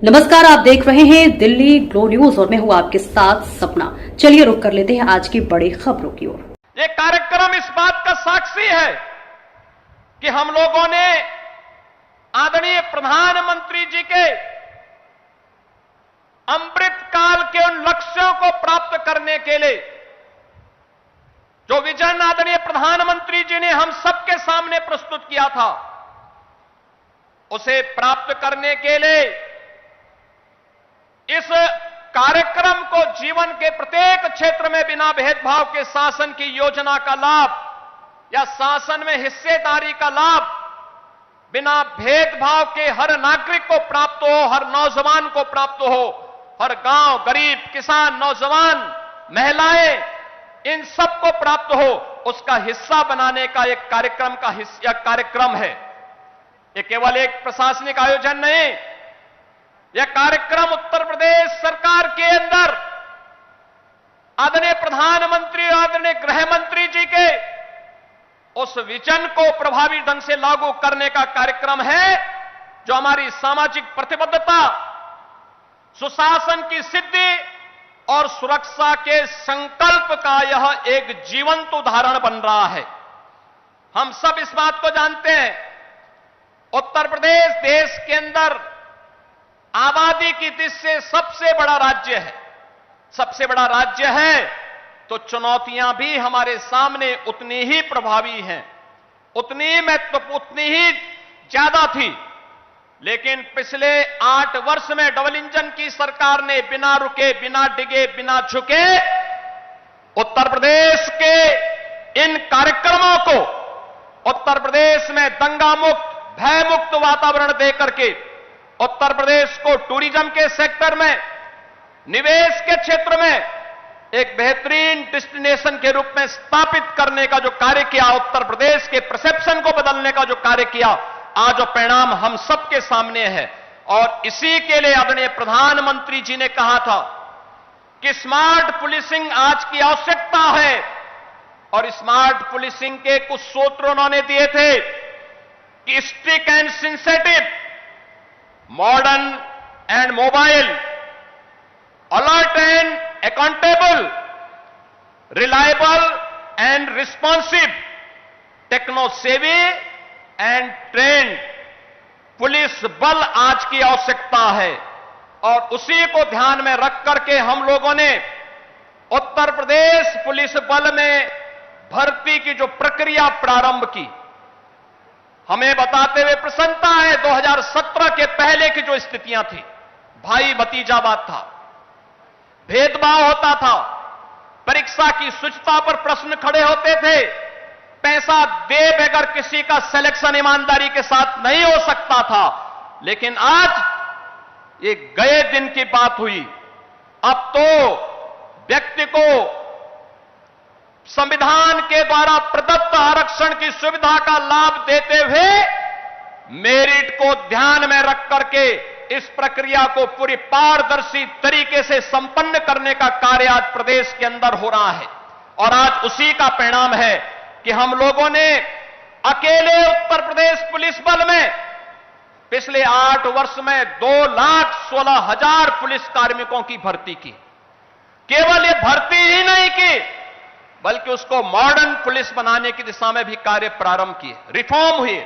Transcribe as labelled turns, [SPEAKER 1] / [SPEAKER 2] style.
[SPEAKER 1] नमस्कार, आप देख रहे हैं दिल्ली ग्लो न्यूज और मैं हूं आपके साथ सपना। चलिए रुक कर लेते हैं आज की बड़ी खबरों की ओर।
[SPEAKER 2] ये कार्यक्रम इस बात का साक्षी है कि हम लोगों ने आदरणीय प्रधानमंत्री जी के अमृत काल के उन लक्ष्यों को प्राप्त करने के लिए जो विजन आदरणीय प्रधानमंत्री जी ने हम सबके सामने प्रस्तुत किया था, उसे प्राप्त करने के लिए इस कार्यक्रम को जीवन के प्रत्येक क्षेत्र में बिना भेदभाव के शासन की योजना का लाभ या शासन में हिस्सेदारी का लाभ बिना भेदभाव के हर नागरिक को प्राप्त हो, हर नौजवान को प्राप्त हो, हर गांव, गरीब, किसान, नौजवान, महिलाएं, इन सबको प्राप्त हो, उसका हिस्सा बनाने का एक कार्यक्रम है। यह केवल एक प्रशासनिक आयोजन नहीं, यह कार्यक्रम उत्तर प्रदेश सरकार के अंदर आदरणीय प्रधानमंत्री और आदरणीय गृह मंत्री जी के उस विजन को प्रभावी ढंग से लागू करने का कार्यक्रम है, जो हमारी सामाजिक प्रतिबद्धता, सुशासन की सिद्धि और सुरक्षा के संकल्प का यह एक जीवंत उदाहरण बन रहा है। हम सब इस बात को जानते हैं, उत्तर प्रदेश देश के अंदर आबादी की दृष्टि से सबसे बड़ा राज्य है। सबसे बड़ा राज्य है तो चुनौतियां भी हमारे सामने उतनी ही प्रभावी हैं, उतनी ही ज्यादा थी। लेकिन पिछले 8 वर्ष में डबल इंजन की सरकार ने बिना रुके, बिना डिगे, बिना झुके उत्तर प्रदेश के इन कार्यक्रमों को उत्तर प्रदेश में दंगा मुक्त, भय मुक्त वातावरण देकर के उत्तर प्रदेश को टूरिज्म के सेक्टर में, निवेश के क्षेत्र में एक बेहतरीन डेस्टिनेशन के रूप में स्थापित करने का जो कार्य किया, उत्तर प्रदेश के परसेप्शन को बदलने का जो कार्य किया, आज वो परिणाम हम सबके सामने है। और इसी के लिए आदरणीय प्रधानमंत्री जी ने कहा था कि स्मार्ट पुलिसिंग आज की आवश्यकता है। और स्मार्ट पुलिसिंग के कुछ सूत्र उन्होंने दिए थे कि strict and sensitive, modern and mobile, alert and accountable, reliable and responsive, techno savvy and trained police बल आज की आवश्यकता है। और उसी को ध्यान में रख करके हम लोगों ने उत्तर प्रदेश पुलिस बल में भर्ती की जो प्रक्रिया प्रारंभ की, हमें बताते हुए प्रसन्नता है 2017 के पहले की जो स्थितियां थी, भाई भतीजावाद था, भेदभाव होता था, परीक्षा की शुचिता पर प्रश्न खड़े होते थे, पैसा दे बगैर किसी का सिलेक्शन ईमानदारी के साथ नहीं हो सकता था। लेकिन आज ये गए दिन की बात हुई। अब तो व्यक्ति को संविधान के द्वारा प्रदत्त आरक्षण की सुविधा का लाभ देते हुए मेरिट को ध्यान में रख करके इस प्रक्रिया को पूरी पारदर्शी तरीके से संपन्न करने का कार्य आज प्रदेश के अंदर हो रहा है। और आज उसी का परिणाम है कि हम लोगों ने अकेले उत्तर प्रदेश पुलिस बल में पिछले 8 वर्ष में 2,16,000 पुलिस कार्मिकों की भर्ती की। केवल ये भर्ती ही नहीं की, बल्कि उसको मॉडर्न पुलिस बनाने की दिशा में भी कार्य प्रारंभ किए, रिफॉर्म हुए।